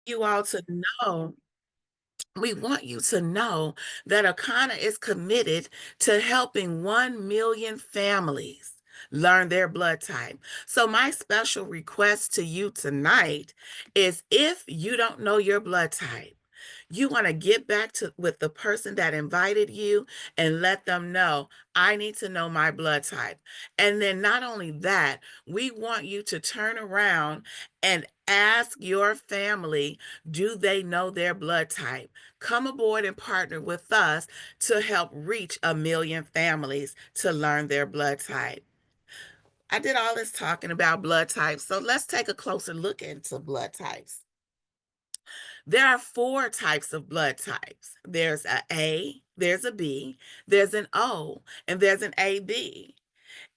You all to know we want you to know that Akana is committed to helping 1 million families learn their blood type. So, my special request to you tonight is if you don't know your blood type, you want to get back to with the person that invited you and let them know, I need to know my blood type. And then not only that, we want you to turn around and ask your family, do they know their blood type? Come aboard and partner with us to help reach 1 million families to learn their blood type. I did all this talking about blood types, so let's take a closer look into blood types. There are 4 types of blood types. There's A, there's a B, there's an O, and there's an AB.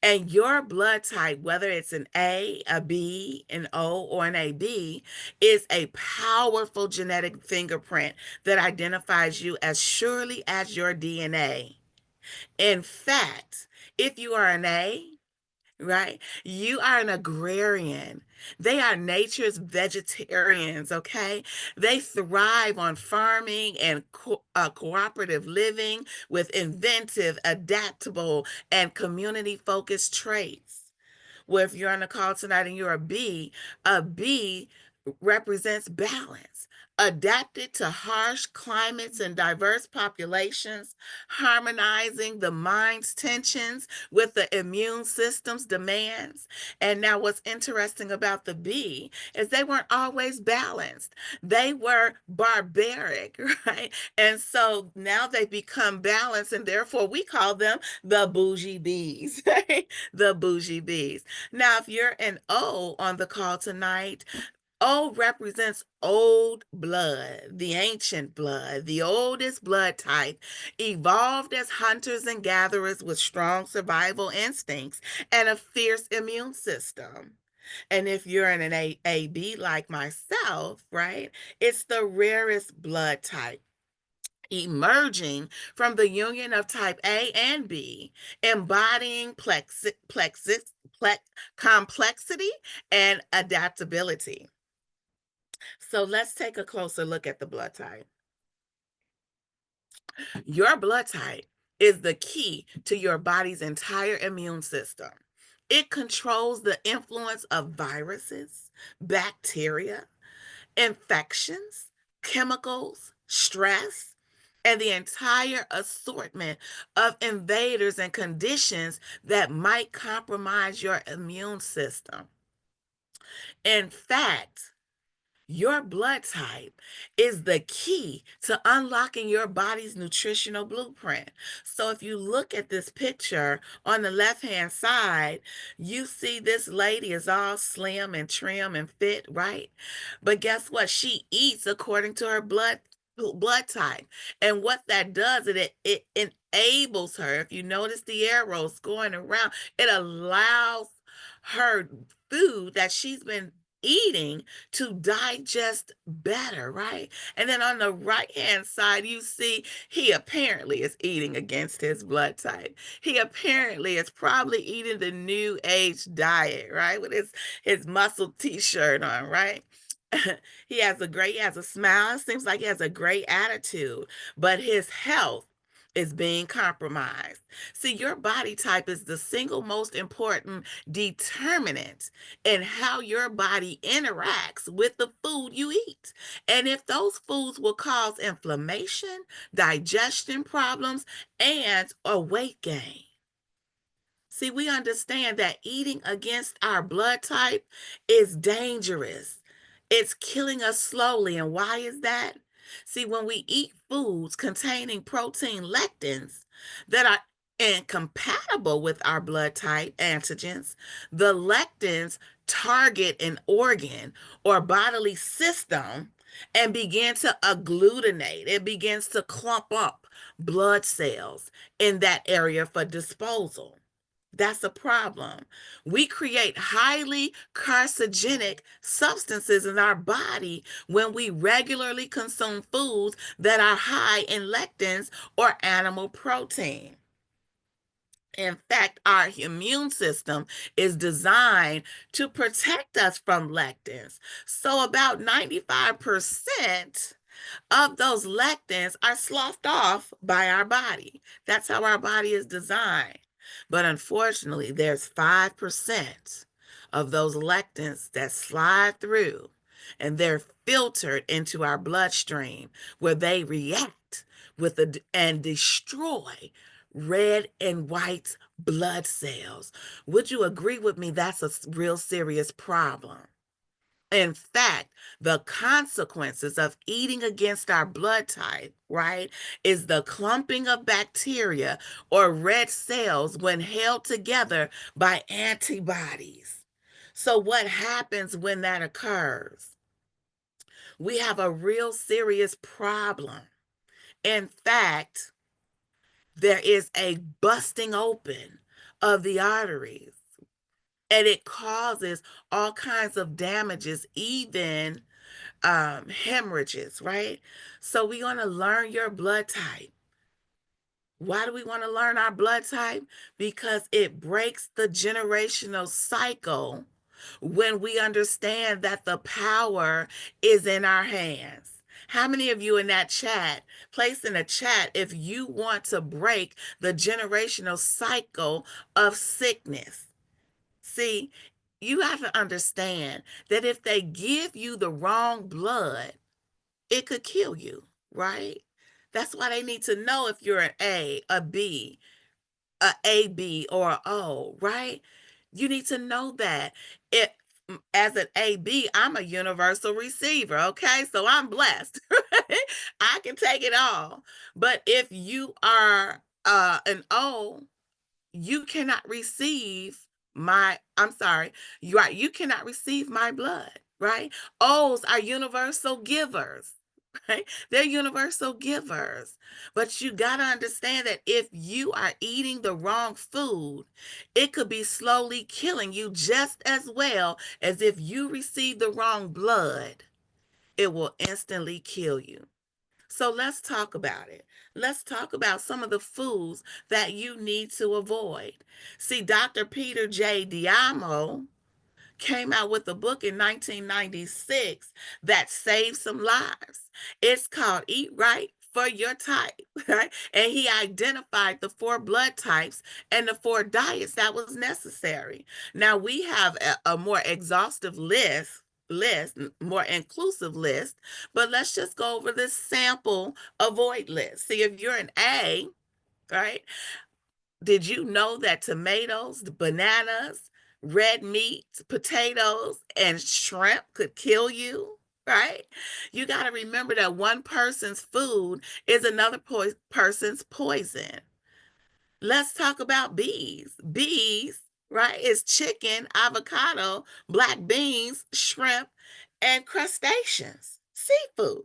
And your blood type, whether it's an A, a B, an O, or an AB, is a powerful genetic fingerprint that identifies you as surely as your DNA. In fact, if you are an A, right? You are an agrarian. They are nature's vegetarians, okay? They thrive on farming and cooperative living with inventive, adaptable, and community focused traits. Well, if you're on the call tonight and you're a B represents balance, adapted to harsh climates and diverse populations, harmonizing the mind's tensions with the immune system's demands. And now, what's interesting about the B is they weren't always balanced, they were barbaric, right? And so now they've become balanced, and therefore we call them the bougie bees, right? The bougie bees. Now, if you're an O on the call tonight, O represents old blood, the ancient blood, the oldest blood type, evolved as hunters and gatherers with strong survival instincts and a fierce immune system. And if you're in an AB like myself, right, it's the rarest blood type, emerging from the union of type A and B, embodying complexity and adaptability. So let's take a closer look at the blood type. Your blood type is the key to your body's entire immune system. It controls the influence of viruses, bacteria, infections, chemicals, stress, and the entire assortment of invaders and conditions that might compromise your immune system. In fact, your blood type is the key to unlocking your body's nutritional blueprint. So, if you look at this picture on the left hand side, you see this lady is all slim and trim and fit, right? But guess what? She eats according to her blood type. And what that does, it enables her. If you notice the arrows going around, it allows her food that she's been eating to digest better, right? And then on the right hand side, you see he apparently is eating against his blood type. He apparently is probably eating the new age diet, right? With his muscle t-shirt on, right? He has a smile. It seems like he has a great attitude, but his health is being compromised. See, your body type is the single most important determinant in how your body interacts with the food you eat. And if those foods will cause inflammation, digestion problems, and a weight gain. See, we understand that eating against our blood type is dangerous. It's killing us slowly. And why is that? See, when we eat foods containing protein lectins that are incompatible with our blood type antigens, the lectins target an organ or bodily system and begin to agglutinate. It begins to clump up blood cells in that area for disposal. That's a problem. We create highly carcinogenic substances in our body when we regularly consume foods that are high in lectins or animal protein. In fact, our immune system is designed to protect us from lectins. So about 95% of those lectins are sloughed off by our body. That's how our body is designed. But unfortunately, there's 5% of those lectins that slide through and they're filtered into our bloodstream where they react with and destroy red and white blood cells. Would you agree with me that's a real serious problem? In fact, the consequences of eating against our blood type, right, is the clumping of bacteria or red cells when held together by antibodies. So, what happens when that occurs? We have a real serious problem. In fact, there is a busting open of the arteries, and it causes all kinds of damages, even hemorrhages, right? So we want to learn your blood type. Why do we want to learn our blood type? Because it breaks the generational cycle when we understand that the power is in our hands. How many of you in that chat, place in a chat if you want to break the generational cycle of sickness? See, you have to understand that if they give you the wrong blood, it could kill you, right? That's why they need to know if you're an a B, a AB, or a O, right? You need to know that. It as an AB, I'm a universal receiver, okay? So I'm blessed. Right? I can take it all. But if you are an O, you cannot receive I'm sorry, you right, you cannot receive my blood, right? O's are universal givers, right? They're universal givers. But you got to understand that if you are eating the wrong food, it could be slowly killing you just as well as if you receive the wrong blood, it will instantly kill you. So let's talk about it. Let's talk about some of the foods that you need to avoid. See, Dr. Peter J. Diamo came out with a book in 1996 that saved some lives. It's called Eat Right for Your Type, right? And he identified the 4 blood types and the 4 diets that was necessary. Now we have a more exhaustive list, more inclusive list, but let's just go over this sample avoid list. See, if you're an A, right? Did you know that tomatoes, bananas, red meat, potatoes, and shrimp could kill you? Right? You got to remember that one person's food is another person's poison. Let's talk about bees. Bees, right, is chicken, avocado, black beans, shrimp, and crustaceans, seafood.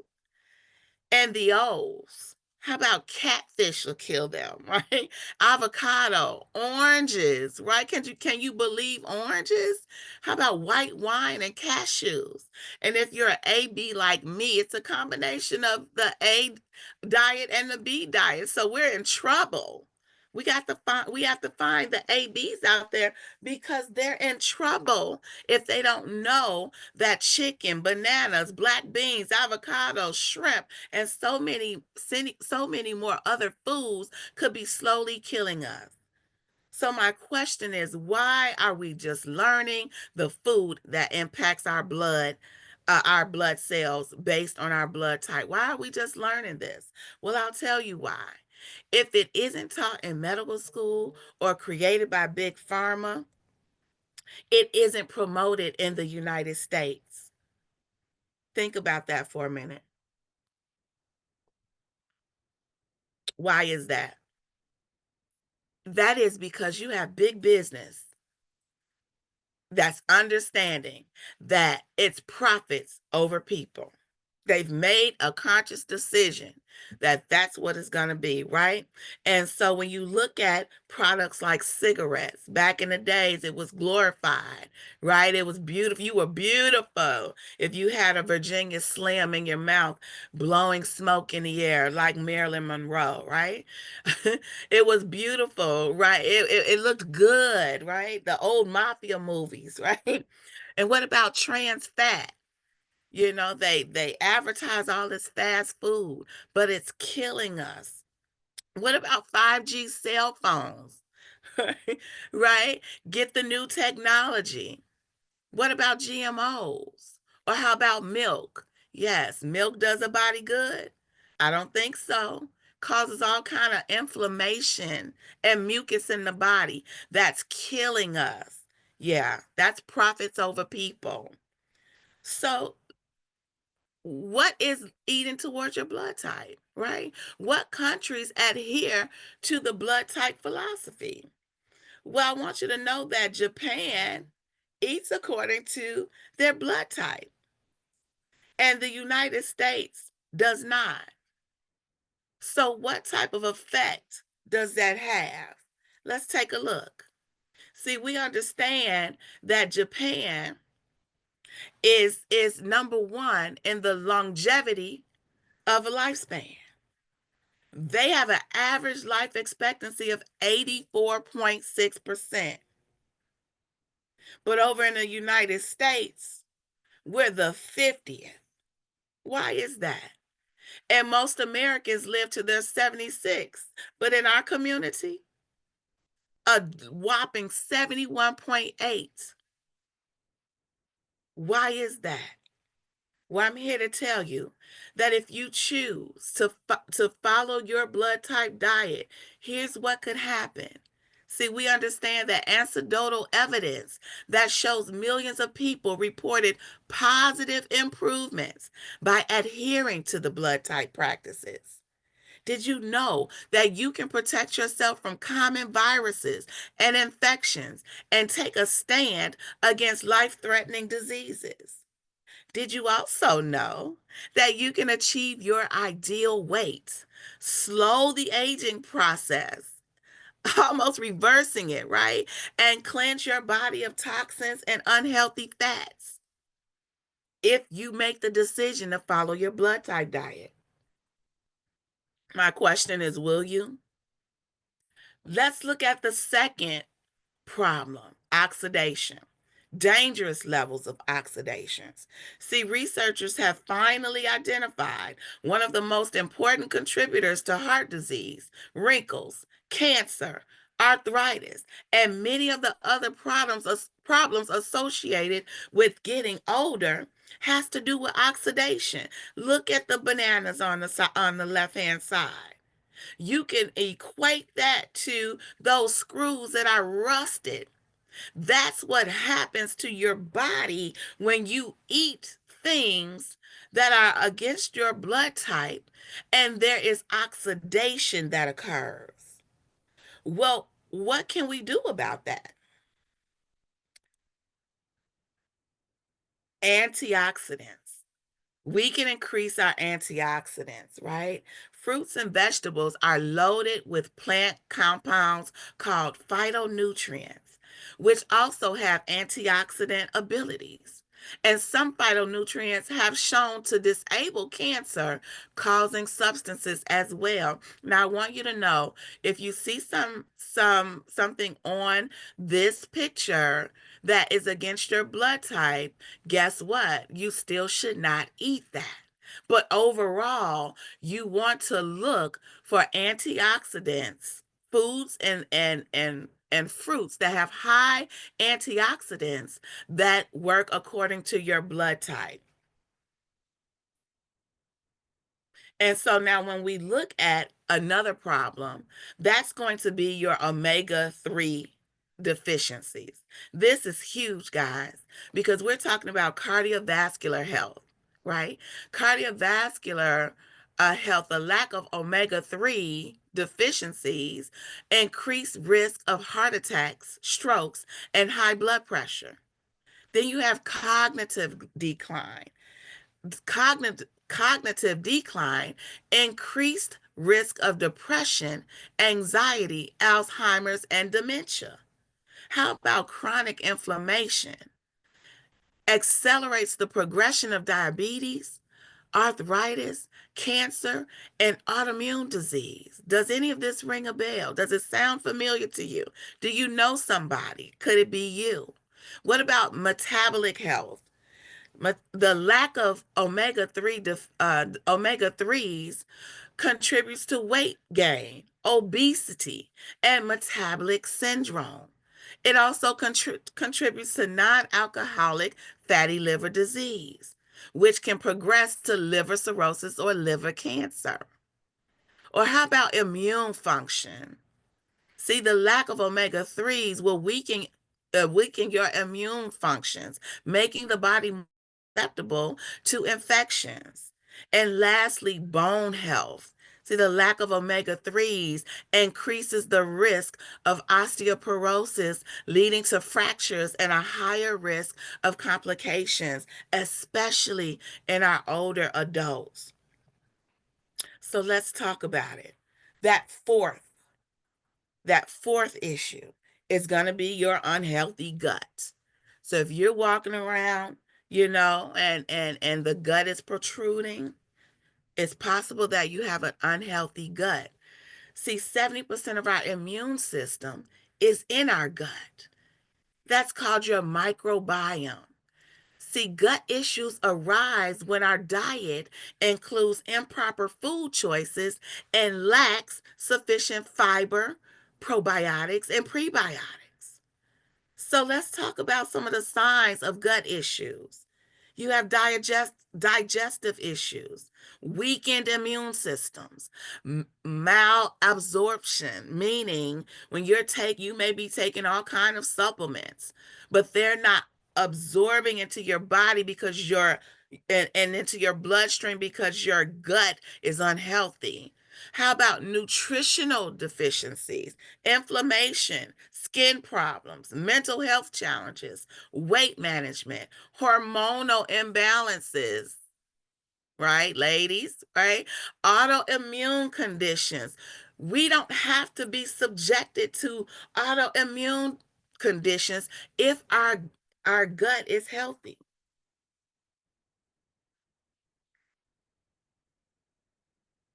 And the O's. How about catfish will kill them, right? Avocado, oranges, right? Can you believe oranges? How about white wine and cashews? And if you're an AB like me, it's a combination of the A diet and the B diet. So we're in trouble. We have to find the ABs out there because they're in trouble if they don't know that chicken, bananas, black beans, avocado, shrimp, and so many more other foods could be slowly killing us. So my question is, why are we just learning the food that impacts our blood cells based on our blood type? Why are we just learning this? Well, I'll tell you why. If it isn't taught in medical school or created by big pharma, it isn't promoted in the United States. Think about that for a minute. Why is that? That is because you have big business that's understanding that it's profits over people. They've made a conscious decision that that's what it's going to be, right? And so when you look at products like cigarettes, back in the days, it was glorified, right? It was beautiful. You were beautiful if you had a Virginia Slim in your mouth, blowing smoke in the air like Marilyn Monroe, right? It was beautiful, right? It looked good, right? The old mafia movies, right? And what about trans fat? You know, they advertise all this fast food, but it's killing us. What about 5G cell phones? Right? Get the new technology. What about GMOs? Or how about milk? Yes, milk does a body good. I don't think so. Causes all kind of inflammation and mucus in the body. That's killing us. Yeah, that's profits over people. So what is eating towards your blood type, right? What countries adhere to the blood type philosophy? Well, I want you to know that Japan eats according to their blood type, and the United States does not. So, what type of effect does that have? Let's take a look. See, we understand that Japan is number one in the longevity of a lifespan. They have an average life expectancy of 84.6%. But over in the United States, we're the 50th. Why is that? And most Americans live to their 76. But in our community, a whopping 71.8. Why is that? Well, I'm here to tell you that if you choose to follow your blood type diet, here's what could happen. See, we understand that anecdotal evidence that shows millions of people reported positive improvements by adhering to the blood type practices. Did you know that you can protect yourself from common viruses and infections and take a stand against life-threatening diseases? Did you also know that you can achieve your ideal weight, slow the aging process, almost reversing it, right? And cleanse your body of toxins and unhealthy fats if you make the decision to follow your blood type diet? My question is, will you? Let's look at the second problem: oxidation. Dangerous levels of oxidations. See, researchers have finally identified one of the most important contributors to heart disease, wrinkles, cancer, arthritis, and many of the other problems associated with getting older has to do with oxidation. Look at the bananas on the left-hand side. You can equate that to those screws that are rusted. That's what happens to your body when you eat things that are against your blood type and there is oxidation that occurs. Well, what can we do about that? Antioxidants. We can increase our antioxidants, right? Fruits and vegetables are loaded with plant compounds called phytonutrients, which also have antioxidant abilities. And some phytonutrients have shown to disable cancer causing substances as well. Now I want you to know, if you see something on this picture that is against your blood type, guess what? You still should not eat that. But overall, you want to look for antioxidants, foods and fruits that have high antioxidants that work according to your blood type. And so now when we look at another problem, that's going to be your omega-3 deficiencies. This is huge, guys, because we're talking about cardiovascular health, right? Cardiovascular health, the lack of omega-3 deficiencies increase risk of heart attacks, strokes, and high blood pressure. Then you have cognitive decline. cognitive decline, increased risk of depression, anxiety, Alzheimer's, and dementia. How about chronic inflammation? Accelerates the progression of diabetes, arthritis, cancer, and autoimmune disease. Does any of this ring a bell? Does it sound familiar to you? Do you know somebody? Could it be you? What about metabolic health? The lack of omega 3s contributes to weight gain, obesity, and metabolic syndrome. It also contributes to non-alcoholic fatty liver disease, which can progress to liver cirrhosis or liver cancer. Or how about immune function? See, the lack of omega 3s will weaken your immune functions, making the body susceptible to infections. And lastly, bone health. See, the lack of omega 3s increases the risk of osteoporosis, leading to fractures and a higher risk of complications, especially in our older adults. So let's talk about it. That fourth that fourth issue is going to be your unhealthy gut. So if you're walking around, and the gut is protruding, it's possible that you have an unhealthy gut. See, 70% of our immune system is in our gut. That's called your microbiome. See, gut issues arise when our diet includes improper food choices and lacks sufficient fiber, probiotics, and prebiotics. So let's talk about some of the signs of gut issues. You have digestive issues, weakened immune systems, malabsorption, meaning when you may be taking all kind of supplements, but they're not absorbing into your body because and into your bloodstream because your gut is unhealthy. How about nutritional deficiencies, inflammation, skin problems, mental health challenges, weight management, hormonal imbalances, right, ladies, right? Autoimmune conditions. We don't have to be subjected to autoimmune conditions if our gut is healthy.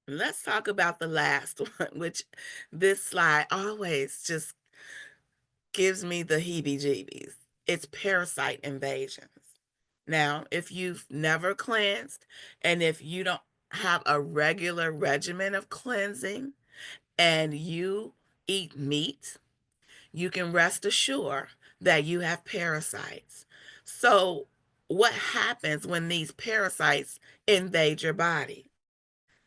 Let's talk about the last one, which this slide always just gives me the heebie-jeebies. It's parasite invasions. Now, if you've never cleansed and if you don't have a regular regimen of cleansing and you eat meat, you can rest assured that you have parasites. So, what happens when these parasites invade your body?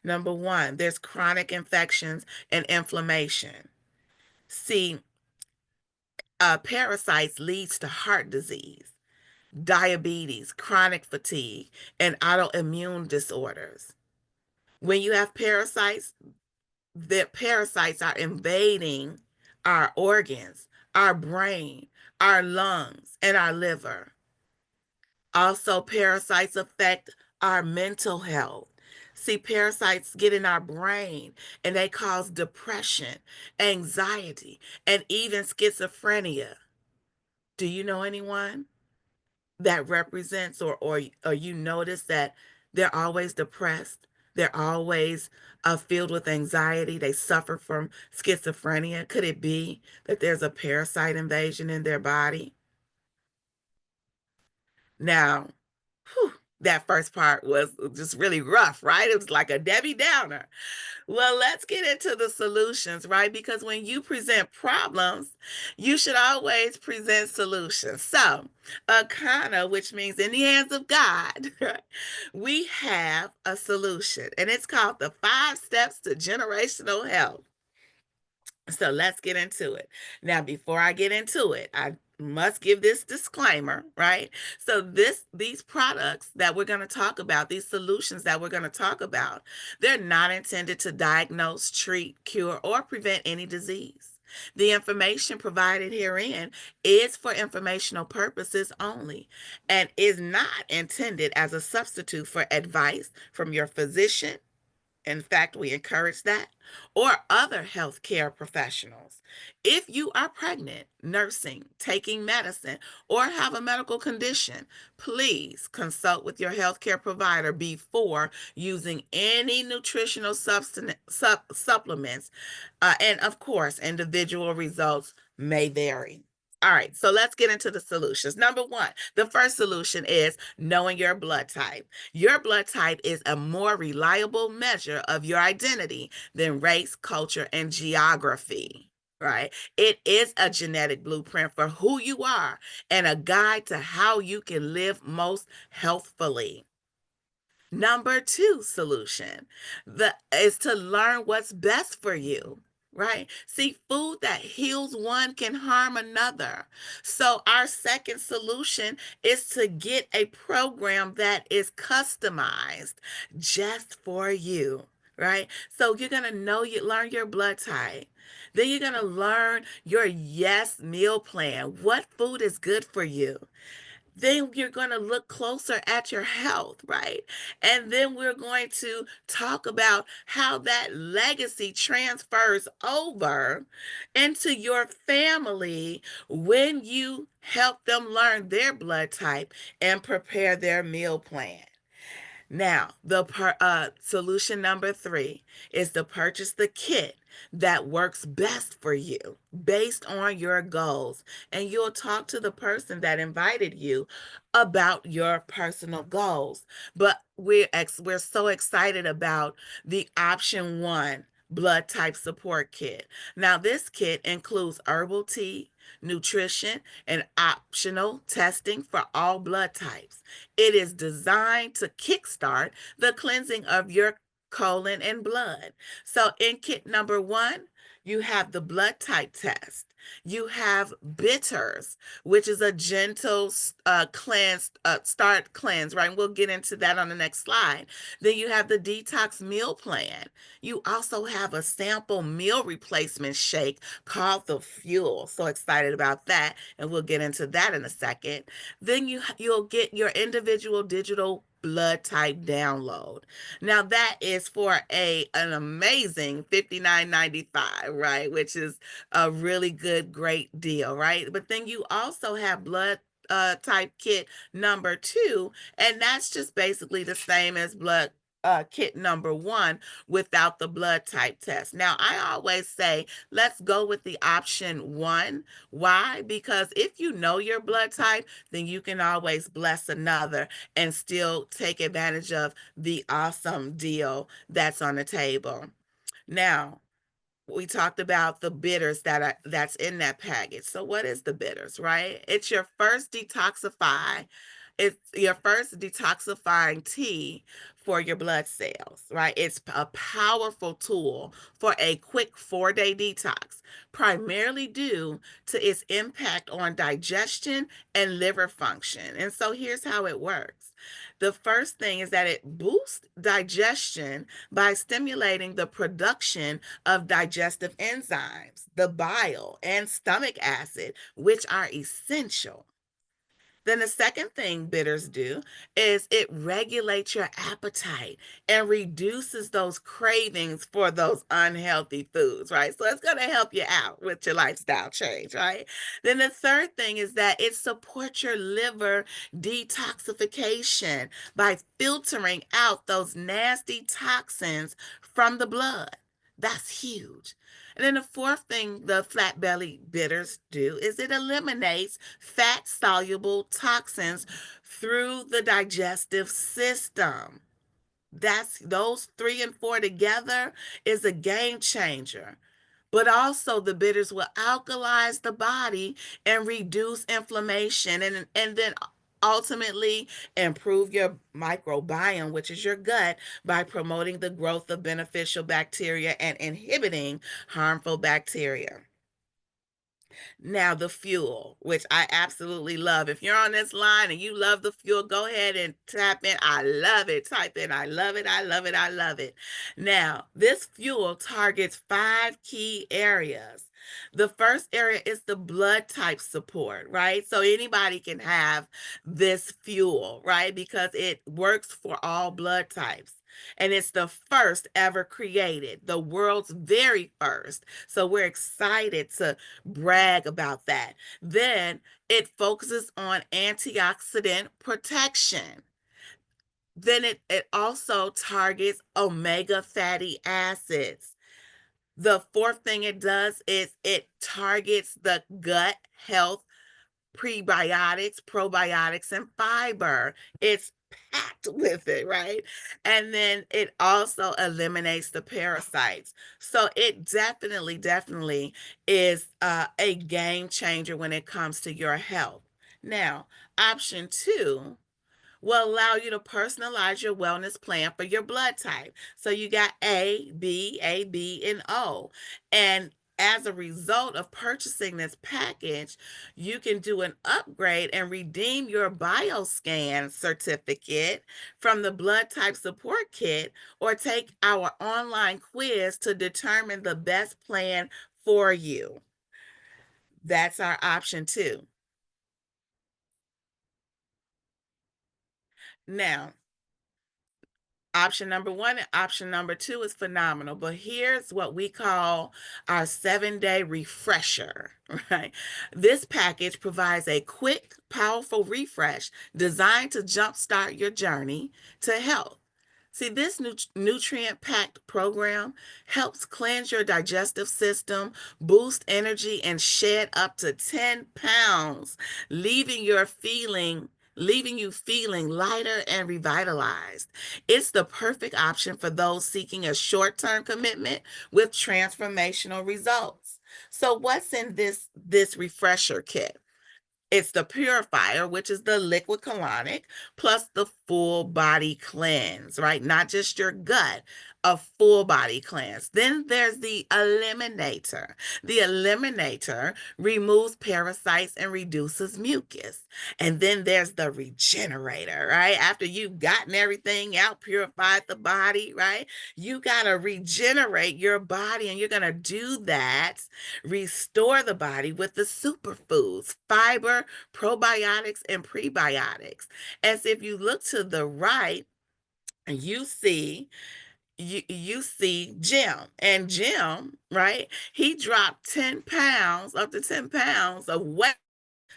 Number one, there's chronic infections and inflammation. See, parasites leads to heart disease, diabetes, chronic fatigue, and autoimmune disorders. When you have parasites, the parasites are invading our organs, our brain, our lungs, and our liver. Also, parasites affect our mental health. See, parasites get in our brain and they cause depression, anxiety, and even schizophrenia. Do you know anyone that represents or you notice that they're always depressed, they're always filled with anxiety, they suffer from schizophrenia? Could it be that there's a parasite invasion in their body? Now, whew, that first part was just really rough, right? It was like a Debbie Downer. Well, let's get into the solutions, right? Because when you present problems, you should always present solutions. So, Akana, which means in the hands of God, right, we have a solution, and it's called the 5 steps to generational health. So let's get into it. Now, before I get into it, I must give this disclaimer, right? So these products that we're going to talk about, these solutions that we're going to talk about, they're not intended to diagnose, treat, cure, or prevent any disease. The information provided herein is for informational purposes only and is not intended as a substitute for advice from your physician. In fact, we encourage that, or other healthcare professionals. If you are pregnant, nursing, taking medicine, or have a medical condition, please consult with your healthcare provider before using any nutritional supplements. And of course, individual results may vary. All right, so let's get into the solutions. Number one, the first solution is knowing your blood type. Your blood type is a more reliable measure of your identity than race, culture, and geography, right? It is a genetic blueprint for who you are and a guide to how you can live most healthfully. Number two solution is to learn what's best for you, right? See, food that heals one can harm another. So our second solution is to get a program that is customized just for you, right? So you're going to learn your blood type. Then you're going to learn your yes meal plan. What food is good for you? Then you're going to look closer at your health, right? And then we're going to talk about how that legacy transfers over into your family when you help them learn their blood type and prepare their meal plan. Now, the solution number three is to purchase the kit that works best for you based on your goals. And you'll talk to the person that invited you about your personal goals. But we're so excited about the option one blood type support kit. Now, this kit includes herbal tea, nutrition, and optional testing for all blood types. It is designed to kickstart the cleansing of your colon and blood. So in kit number one, you have the blood type test. You have bitters, which is a gentle start cleanse, right? And we'll get into that on the next slide. Then you have the detox meal plan. You also have a sample meal replacement shake called the Fuel. So excited about that, and we'll get into that in a second. Then you'll get your individual digital blood type download. Now that is for an amazing $59.95, right? Which is a really great deal, right? But then you also have blood type kit number two, and that's just basically the same as blood kit number one without the blood type test. Now, I always say, let's go with the option one. Why? Because if you know your blood type, then you can always bless another and still take advantage of the awesome deal that's on the table. Now, we talked about the bitters that's in that package. So what is the bitters, right? It's your first detoxifying tea for your blood cells, right? It's a powerful tool for a quick 4-day detox, primarily due to its impact on digestion and liver function. And so here's how it works. The first thing is that it boosts digestion by stimulating the production of digestive enzymes, the bile, and stomach acid, which are essential. Then the second thing bitters do is it regulates your appetite and reduces those cravings for those unhealthy foods, right? So it's going to help you out with your lifestyle change, right? Then the third thing is that it supports your liver detoxification by filtering out those nasty toxins from the blood. That's huge. And then the fourth thing the flat belly bitters do is it eliminates fat soluble toxins through the digestive system. That's those three and four together is a game changer. But also the bitters will alkalize the body and reduce inflammation and then ultimately improve your microbiome, which is your gut, by promoting the growth of beneficial bacteria and inhibiting harmful bacteria. Now, the fuel, which I absolutely love. If you're on this line and you love the fuel, go ahead and tap in. I love it. Type in, I love it. I love it. I love it. Now, this fuel targets 5 key areas. The first area is the blood type support, right? So anybody can have this fuel, right? Because it works for all blood types. And it's the first ever created, the world's very first. So we're excited to brag about that. Then it focuses on antioxidant protection. Then it also targets omega fatty acids. The fourth thing it does is it targets the gut health, prebiotics, probiotics, and fiber. It's packed with it, right? And then it also eliminates the parasites. So it definitely is a game changer when it comes to your health. Now, option two will allow you to personalize your wellness plan for your blood type. So you got A, B, and O. And as a result of purchasing this package, you can do an upgrade and redeem your BioScan certificate from the blood type support kit or take our online quiz to determine the best plan for you. That's our option two. Now, option number one and option number two is phenomenal, but here's what we call our 7-day refresher, right? This package provides a quick, powerful refresh designed to jumpstart your journey to health. See, this nutrient packed program helps cleanse your digestive system, boost energy, and shed up to 10 pounds, leaving your feeling leaving you feeling lighter and revitalized. It's the perfect option for those seeking a short-term commitment with transformational results. So what's in this refresher kit? It's the purifier, which is the liquid colonic, plus the full body cleanse, right? Not just your gut, a full body cleanse. Then there's the eliminator. The eliminator removes parasites and reduces mucus. And then there's the regenerator, right? After you've gotten everything out, purified the body, right? You got to regenerate your body, and you're going to do that, restore the body with the superfoods, fiber, probiotics, and prebiotics. As if you look to the right, you see you see Jim, and Jim, right? He dropped 10 pounds, up to 10 pounds of weight.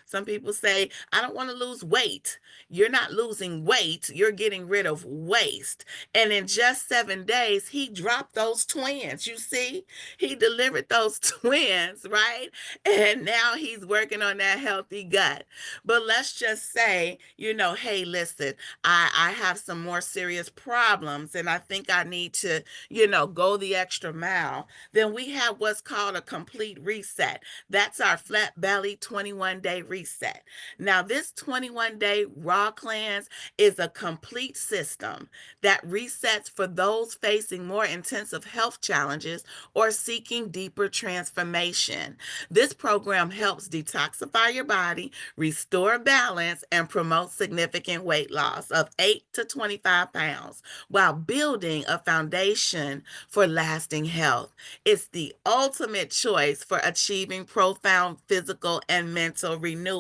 Some people say, I don't want to lose weight. You're not losing weight, you're getting rid of waste. And in just 7 days, he dropped those twins. You see, he delivered those twins, right? And now he's working on that healthy gut. But let's just say, hey, listen, I have some more serious problems and I think I need to, go the extra mile. Then we have what's called a complete reset. That's our flat belly 21-day reset. Now, this 21-day raw cleanse is a complete system that resets for those facing more intensive health challenges or seeking deeper transformation. This program helps detoxify your body, restore balance, and promote significant weight loss of 8 to 25 pounds while building a foundation for lasting health. It's the ultimate choice for achieving profound physical and mental renewal.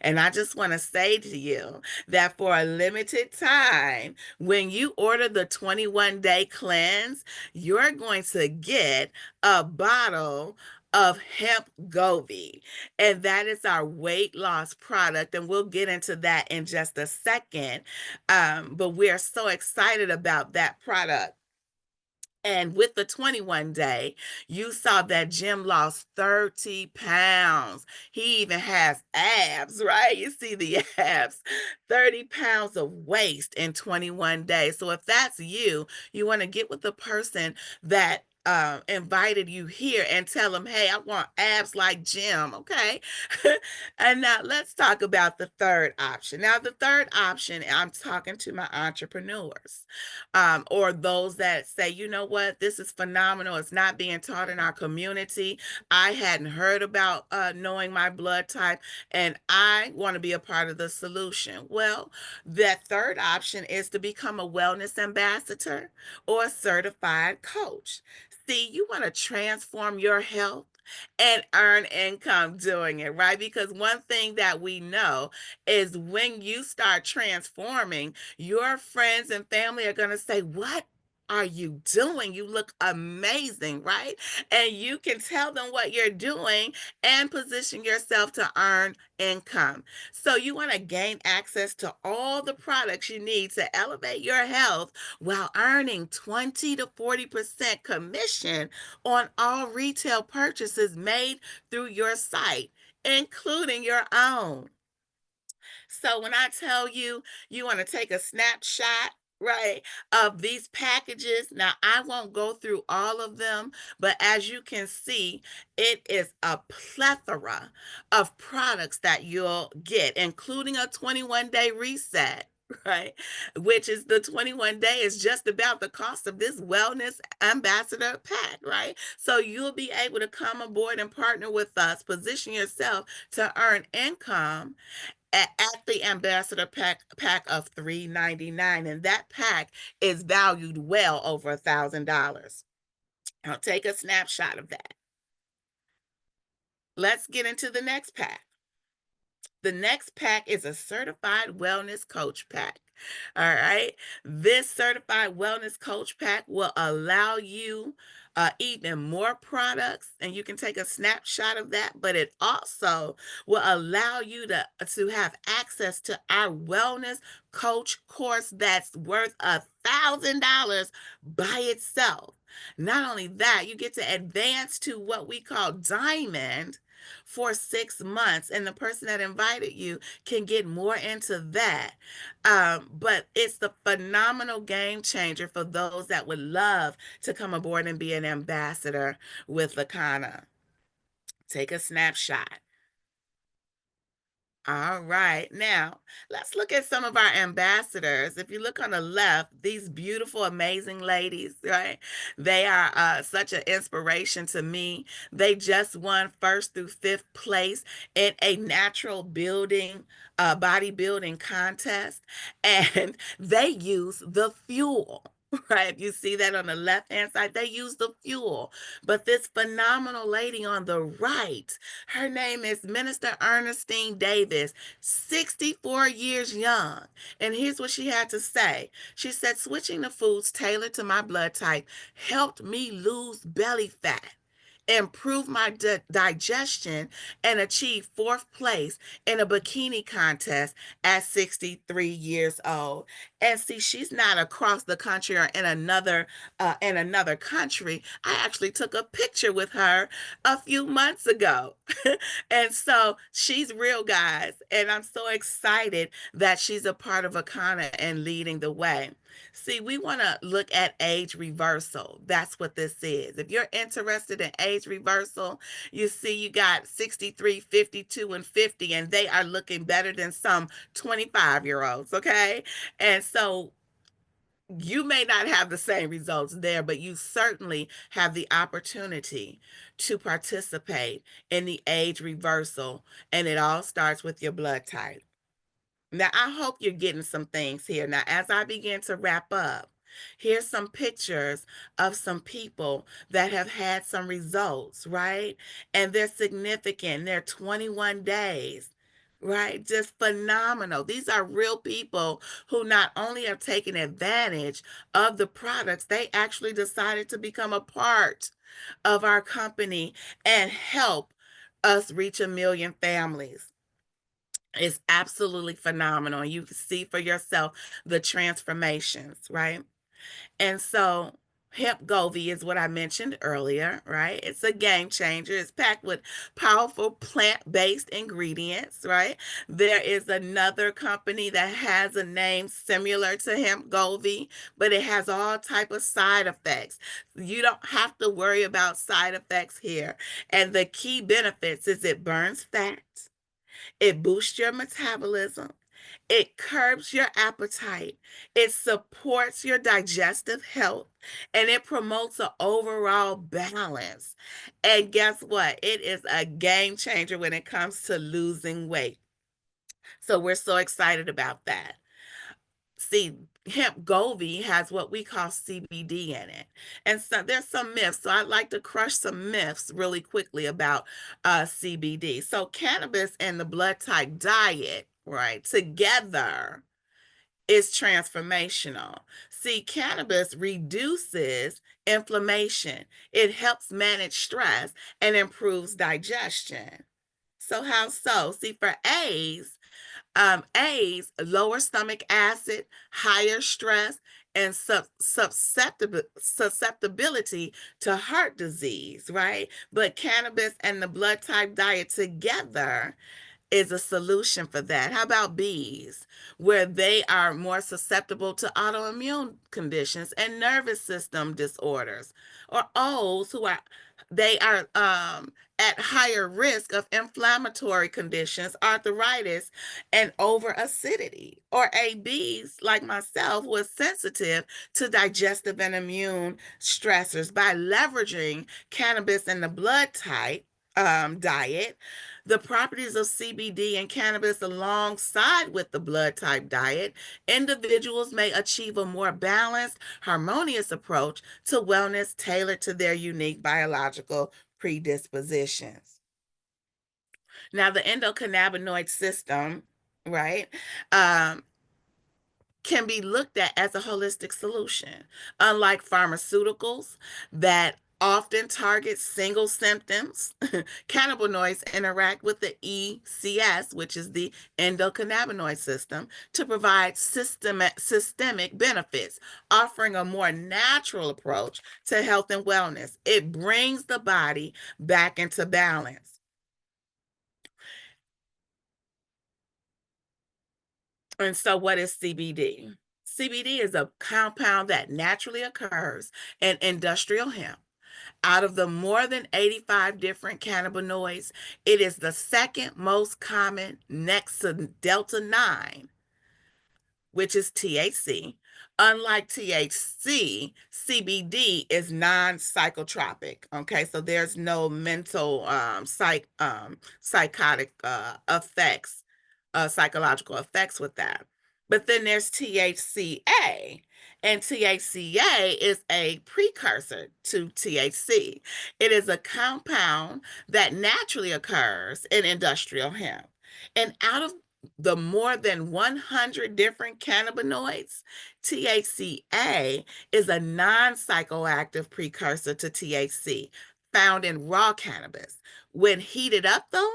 And I just want to say to you that for a limited time, when you order the 21-day cleanse, you're going to get a bottle of hemp govi, and that is our weight loss product, and we'll get into that in just a second. But we are so excited about that product. And with the 21-day, you saw that Jim lost 30 pounds. He even has abs, right? You see the abs, 30 pounds of waste in 21 days. So if that's you, you want to get with the person that invited you here and tell them, hey, I want abs like Jim, okay? And now let's talk about the third option. Now, the third option, I'm talking to my entrepreneurs, or those that say, you know what, this is phenomenal. It's not being taught in our community. I hadn't heard about knowing my blood type, and I want to be a part of the solution. Well, that third option is to become a wellness ambassador or a certified coach. See, you want to transform your health and earn income doing it, right? Because one thing that we know is when you start transforming, your friends and family are going to say, "What are you doing? You look amazing," right? And you can tell them what you're doing and position yourself to earn income. So you want to gain access to all the products you need to elevate your health while earning 20 to 40% commission on all retail purchases made through your site, including your own. So when I tell you, you want to take a snapshot, right, of these packages, now I won't go through all of them, but as you can see, it is a plethora of products that you'll get, including a 21-day reset. Right, which is the 21 day is just about the cost of this wellness ambassador pack, right? So you'll be able to come aboard and partner with us, position yourself to earn income at the ambassador pack of $3.99, and that pack is valued well over $1,000. I'll take a snapshot of that. Let's get into the next pack. The next pack is a certified wellness coach pack. All right. This certified wellness coach pack will allow you even more products, and you can take a snapshot of that. But it also will allow you to have access to our wellness coach course that's worth $1,000 by itself. Not only that, you get to advance to what we call diamond for 6 months, and the person that invited you can get more into that. But it's the phenomenal game changer for those that would love to come aboard and be an ambassador with Lakana. Take a snapshot. All right. Now, let's look at some of our ambassadors. If you look on the left, these beautiful, amazing ladies, right? They are such an inspiration to me. They just won first through fifth place in a natural building, bodybuilding contest, and they use the fuel. Right, you see that on the left hand side, they use the fuel. But this phenomenal lady on the right, her name is Minister Ernestine Davis, 64 years young. And here's what she had to say. She said, switching to foods tailored to my blood type helped me lose belly fat, improve my digestion, and achieve fourth place in a bikini contest at 63 years old. And see, she's not across the country or in another country. I actually took a picture with her a few months ago. And so she's real, guys. And I'm so excited that she's a part of Akana and leading the way. See, we want to look at age reversal. That's what this is. If you're interested in age reversal, you see you got 63, 52, and 50, and they are looking better than some 25-year-olds, okay? And so you may not have the same results there, but you certainly have the opportunity to participate in the age reversal, and it all starts with your blood type. Now, I hope you're getting some things here. Now, as I begin to wrap up, here's some pictures of some people that have had some results, right? And they're significant. They're 21 days, right? Just phenomenal. These are real people who not only have taken advantage of the products, they actually decided to become a part of our company and help us reach 1 million families. Is absolutely phenomenal. You can see for yourself the transformations, right? And so hemp Govi is what I mentioned earlier, right? It's a game changer. It's packed with powerful plant-based ingredients, right? There is another company that has a name similar to hemp Govi, but it has all type of side effects. You don't have to worry about side effects here. And the key benefits is it burns fat, it boosts your metabolism. It curbs your appetite. It supports your digestive health, and it promotes an overall balance. And guess what? It is a game changer when it comes to losing weight. So we're so excited about that. See, hemp Govi has what we call CBD in it. And so there's some myths. So I'd like to crush some myths really quickly about CBD. So cannabis and the blood type diet, right, together is transformational. See, cannabis reduces inflammation. It helps manage stress and improves digestion. So how so? See, for A's, lower stomach acid, higher stress, and susceptibility to heart disease, right? But cannabis and the blood type diet together is a solution for that. How about B's, where they are more susceptible to autoimmune conditions and nervous system disorders, or O's, who are they are at higher risk of inflammatory conditions, arthritis, and over acidity, or ABs like myself was sensitive to digestive and immune stressors by leveraging cannabis and the blood type diet, the properties of CBD and cannabis alongside with the blood type diet, individuals may achieve a more balanced, harmonious approach to wellness tailored to their unique biological predispositions. Now, the endocannabinoid system, right, um, can be looked at as a holistic solution. Unlike pharmaceuticals that often target single symptoms, cannabinoids interact with the ECS, which is the endocannabinoid system, to provide systemic benefits, offering a more natural approach to health and wellness. It brings the body back into balance. And so, what is CBD? CBD is a compound that naturally occurs in industrial hemp. Out of the more than 85 different cannabinoids, it is the second most common next to Delta 9, which is THC. Unlike THC, CBD is non-psychotropic. Okay, so there's no mental psychotic effects, psychological effects with that. But then there's THCA, and THCA is a precursor to THC. It is a compound that naturally occurs in industrial hemp. And out of the more than 100 different cannabinoids, THCA is a non psychoactive precursor to THC found in raw cannabis. When heated up, though,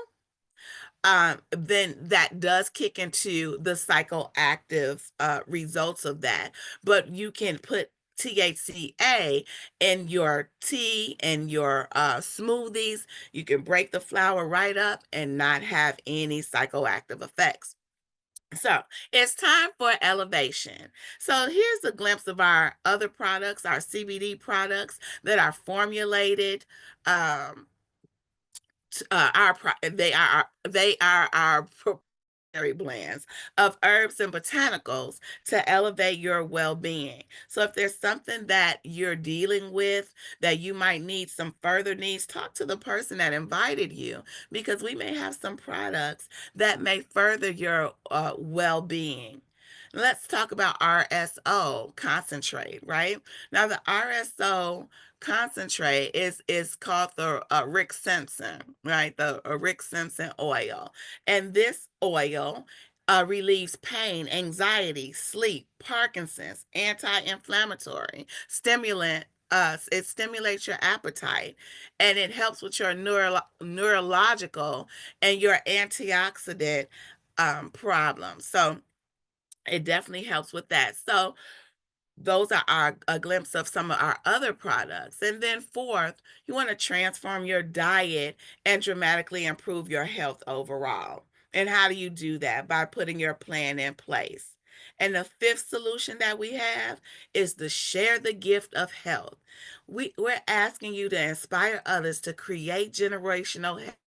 then that does kick into the psychoactive results of that. But you can put THCA in your tea and your smoothies. You can break the flower right up and not have any psychoactive effects. So it's time for elevation. So here's a glimpse of our other products, our CBD products that are formulated um, they are our proprietary blends of herbs and botanicals to elevate your well-being. So if there's something that you're dealing with that you might need some further needs, talk to the person that invited you, because we may have some products that may further your well-being. Let's talk about RSO concentrate, right? Now the RSO concentrate is called the Rick Simpson, right? The Rick Simpson oil. And this oil relieves pain, anxiety, sleep, Parkinson's, anti-inflammatory, stimulant. It stimulates your appetite, and it helps with your neurological and your antioxidant problems. So it definitely helps with that. So those are a glimpse of some of our other products. And then fourth, you want to transform your diet and dramatically improve your health overall. And how do you do that? By putting your plan in place. And the fifth solution that we have is to share the gift of health. We're asking you to inspire others to create generational health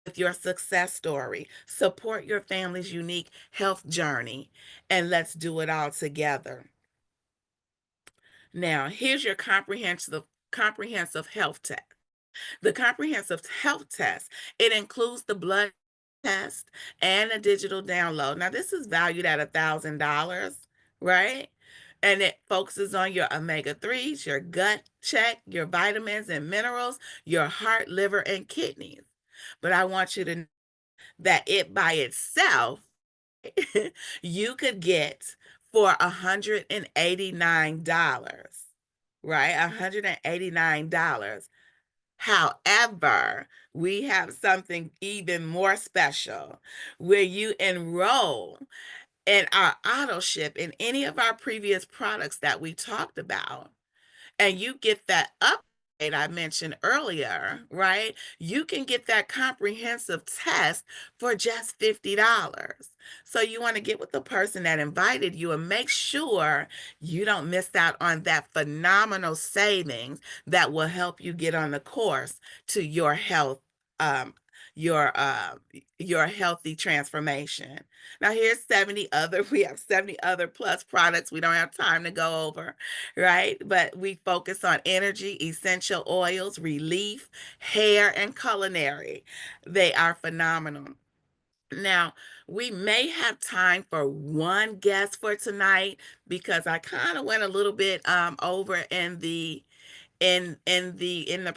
with your success story. Support your family's unique health journey, and let's do it all together. Now, here's your comprehensive health test. The comprehensive health test, it includes the blood test and a digital download. Now, this is valued at $1,000, right? And it focuses on your omega-3s, your gut check, your vitamins and minerals, your heart, liver, and kidneys. But I want you to know that it by itself, you could get for $189, right? $189. However, we have something even more special where you enroll in our auto ship in any of our previous products that we talked about, and you get that upgrade I mentioned earlier, right? You can get that comprehensive test for just $50. So you want to get with the person that invited you and make sure you don't miss out on that phenomenal savings that will help you get on the course to your health, um, your uh, your healthy transformation. Now here's 70 other, we have 70 other plus products we don't have time to go over, right? But we focus on energy, essential oils, relief, hair, and culinary. They are phenomenal. Now, we may have time for one guest for tonight because I kind of went a little bit over in the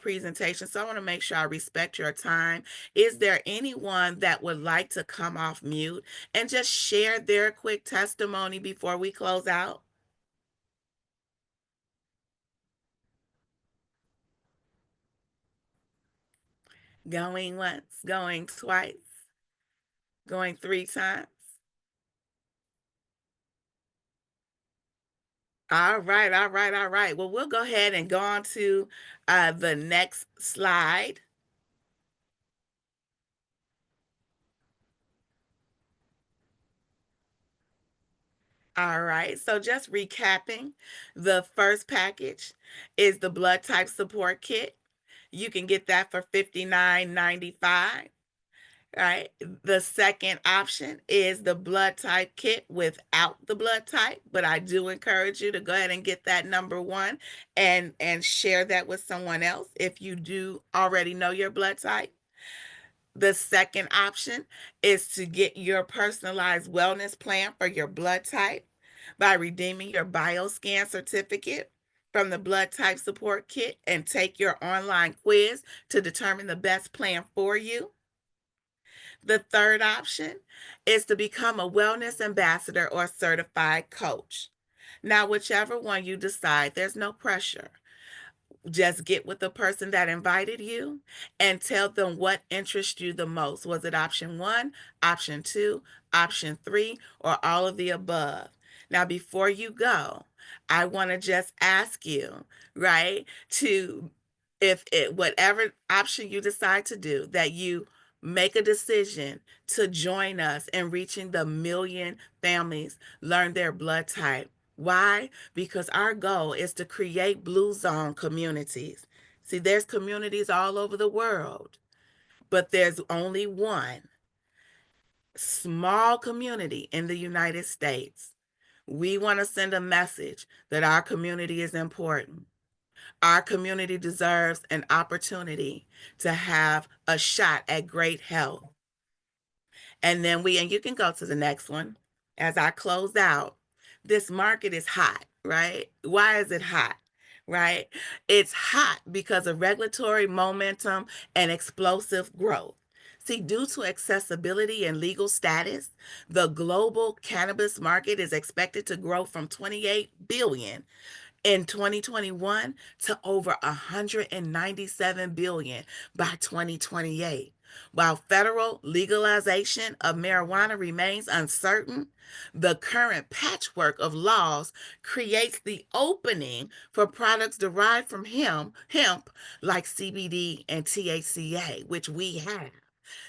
presentation. So I want to make sure I respect your time. Is there anyone that would like to come off mute and just share their quick testimony before we close out? Going once, going twice, going three times. All right, all right, all right. Well, we'll go ahead and go on to the next slide. All right, so just recapping, the first package is the blood type support kit. You can get that for $59.95. Right. The second option is the blood type kit without the blood type, but I do encourage you to go ahead and get that number one and share that with someone else if you do already know your blood type. The second option is to get your personalized wellness plan for your blood type by redeeming your bioscan certificate from the blood type support kit and take your online quiz to determine the best plan for you. The third option is to become a wellness ambassador or certified coach. Now, whichever one you decide, there's no pressure. Just get with the person that invited you and tell them what interests you the most. Was it option one, option two, option three, or all of the above? Now, before you go, I want to just ask you, right, to if it whatever option you decide to do, that you make a decision to join us in reaching the million families, learn their blood type. Why? Because our goal is to create blue zone communities. See, there's communities all over the world, but there's only one small community in the United States. We want to send a message that our community is important. Our community deserves an opportunity to have a shot at great health. And you can go to the next one as I close out. This market is hot, right? Why is it hot? Right? It's hot because of regulatory momentum and explosive growth. See, due to accessibility and legal status, the global cannabis market is expected to grow from 28 billion in 2021 to over 197 billion by 2028. While federal legalization of marijuana remains uncertain, the current patchwork of laws creates the opening for products derived from hemp like CBD and THCA, which we have.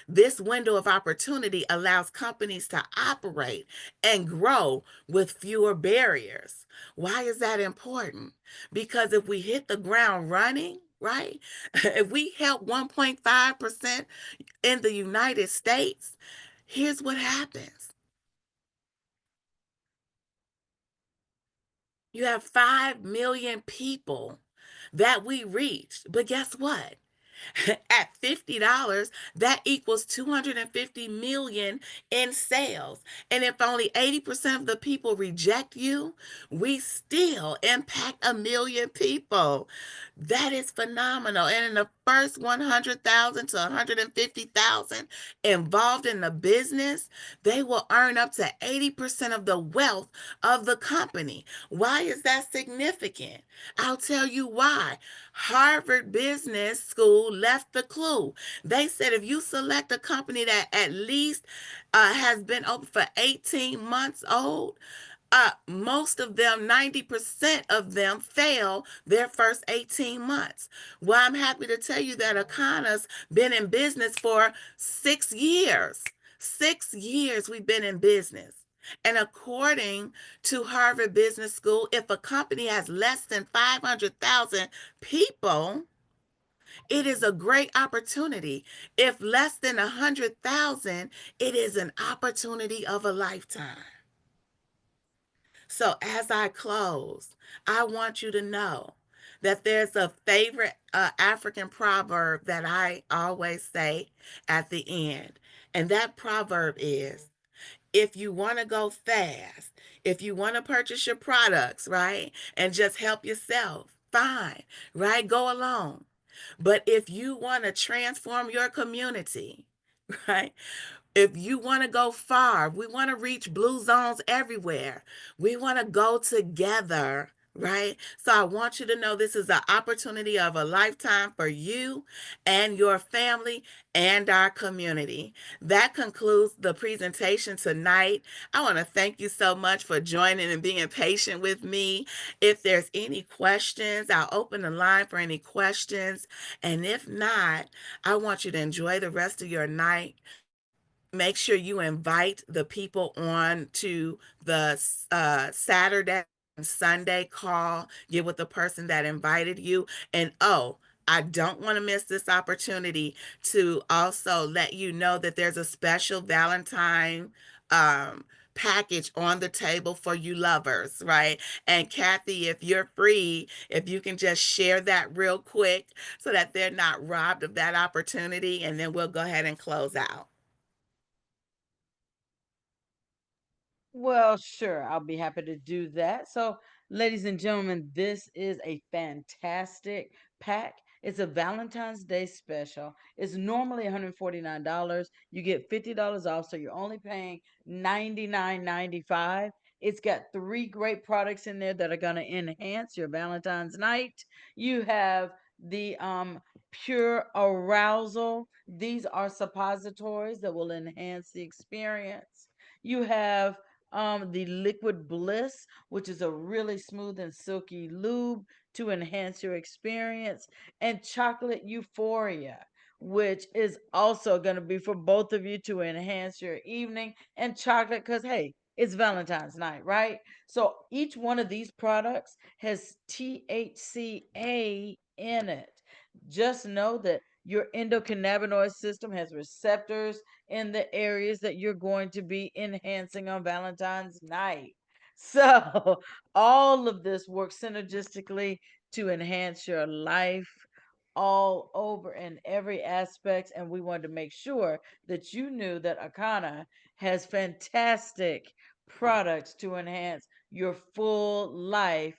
This window of opportunity allows companies to operate and grow with fewer barriers. Why is that important? Because if we hit the ground running, right? If we help 1.5% in the United States, here's what happens. You have 5 million people that we reached. But guess what? At $50, that equals 250 million in sales. And if only 80% of the people reject you, we still impact a million people. That is phenomenal. And in the first 100,000 to 150,000 involved in the business, they will earn up to 80% of the wealth of the company. Why is that significant? I'll tell you why. Harvard Business School left the clue. They said if you select a company that at least has been open for 18 months old, most of them, 90% of them, fail their first 18 months. Well, I'm happy to tell you that Akana's been in business for 6 years. 6 years we've been in business. And according to Harvard Business School, if a company has less than 500,000 people, it is a great opportunity. If less than 100,000, it is an opportunity of a lifetime. So as I close, I want you to know that there's a favorite African proverb that I always say at the end. And that proverb is, if you want to go fast, if you want to purchase your products, right, and just help yourself, fine, right, go alone. But if you want to transform your community, right, if you want to go far, we want to reach blue zones everywhere. We want to go together, right? So I want you to know this is an opportunity of a lifetime for you and your family and our community. That concludes the presentation tonight. I want to thank you so much for joining and being patient with me. If there's any questions, I'll open the line for any questions. And if not, I want you to enjoy the rest of your night. Make sure you invite the people on to the Saturday and Sunday call. Get with the person that invited you. And oh, I don't want to miss this opportunity to also let you know that there's a special Valentine um, package on the table for you lovers, right? And Kathy, if you're free, if you can just share that real quick so that they're not robbed of that opportunity, and then we'll go ahead and close out. Well, sure, I'll be happy to do that. So, ladies and gentlemen, this is a fantastic pack. It's a Valentine's Day special. It's normally $149. You get $50 off, so you're only paying $99.95. It's got three great products in there that are going to enhance your Valentine's night. You have the Pure Arousal. These are suppositories that will enhance the experience. You have the Liquid Bliss, which is a really smooth and silky lube to enhance your experience, and Chocolate Euphoria, which is also going to be for both of you to enhance your evening. And chocolate, because hey, it's Valentine's night, right? So each one of these products has THCA in it. Just know that your endocannabinoid system has receptors in the areas that you're going to be enhancing on Valentine's night. So, all of this works synergistically to enhance your life all over in every aspect. And we wanted to make sure that you knew that Akana has fantastic products to enhance your full life,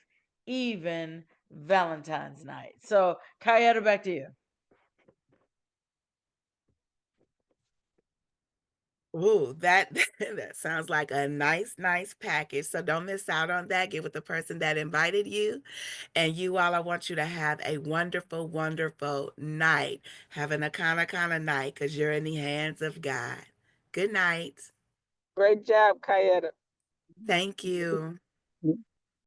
even Valentine's night. So, Kayetta, back to you. Ooh, that that sounds like a nice, nice package. So don't miss out on that. Get with the person that invited you. And you all, I want you to have a wonderful, wonderful night. Having a kind of night because you're in the hands of God. Good night. Great job, Kayetta. Thank you.